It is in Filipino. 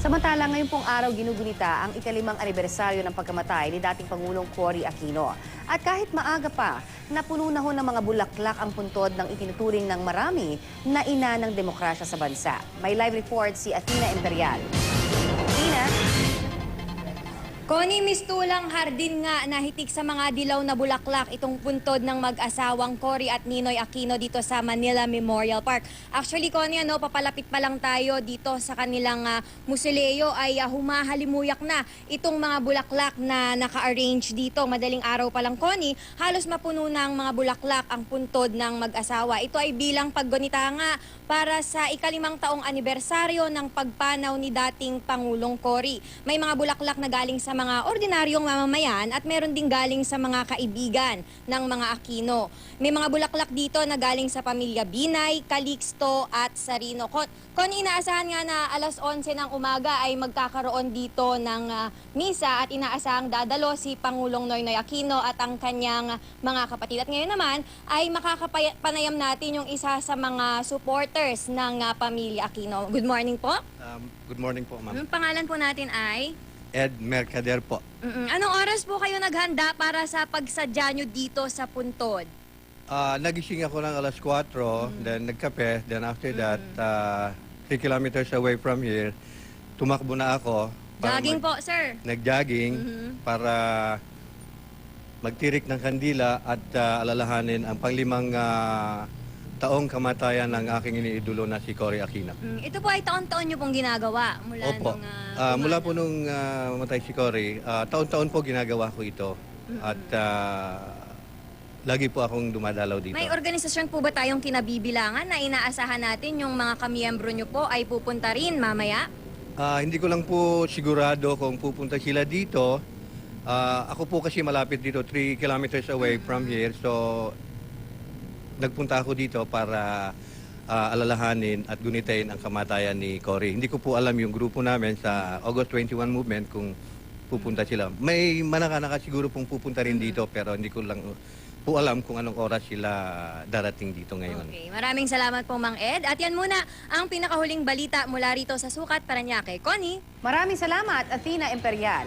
Samantala, ngayon pong araw ginugunita ang ikalimang anibersaryo ng pagkamatay ni dating Pangulong Cory Aquino. At kahit maaga pa, napuno na ho ng mga bulaklak ang puntod ng itinuturing ng marami na ina ng demokrasya sa bansa. May live report si Athena Imperial. Athena? Connie, mistulang hardin nga nahitik sa mga dilaw na bulaklak itong puntod ng mag-asawang Cory at Ninoy Aquino dito sa Manila Memorial Park. Actually, Connie, papalapit pa lang tayo dito sa kanilang musileo ay humahalimuyak na itong mga bulaklak na naka-arrange dito. Madaling araw pa lang, Connie, halos mapuno ng mga bulaklak ang puntod ng mag-asawa. Ito ay bilang paggunita nga para sa ikalimang taong anibersaryo ng pagpanaw ni dating Pangulong Cory. May mga bulaklak na galing sa mga ordinaryong mamamayan at meron ding galing sa mga kaibigan ng mga Aquino. May mga bulaklak dito na galing sa pamilya Binay, Calixto at Sarino. Connie, inaasahan nga na alas 11 ng umaga ay magkakaroon dito ng misa at inaasahang dadalo si Pangulong Noynoy Aquino at ang kanyang mga kapatid. At ngayon naman ay makakapanayam natin yung isa sa mga supporters ng pamilya Aquino. Good morning po. Good morning po, ma'am. Pangalan po natin ay? Ed Mercader po. Anong oras po kayo naghanda para sa pagsadya nyo dito sa puntod? Nagising ako ng alas 4, then nagkape, then after that, 3 kilometers away from here, tumakbo na ako. Jogging po, sir. Nag-jogging para magtirik ng kandila at alalahanin ang panglimang taong kamatayan ng aking iniidolo na si Cory Aquino. Ito po ay taon-taon nyo pong ginagawa mula Opo. Mula po nung matay si Cory, taon-taon po ginagawa ko ito. At lagi po akong dumadalaw dito. May organisasyon po ba tayong kinabibilangan na inaasahan natin yung mga kamiyembro nyo po ay pupunta rin mamaya? Hindi ko lang po sigurado kung pupunta sila dito. Ako po kasi malapit dito, 3 kilometers away from here. So, nagpunta ako dito para alalahanin at gunitain ang kamatayan ni Cory. Hindi ko po alam yung grupo namin sa August 21 movement kung pupunta sila. May manaka-naka siguro pong pupunta rin dito pero hindi ko lang po alam kung anong oras sila darating dito ngayon. Okay, maraming salamat po, Mang Ed. At yan muna ang pinakahuling balita mula rito sa Sukat, Parañaque. Connie? Maraming salamat, Athena Imperial.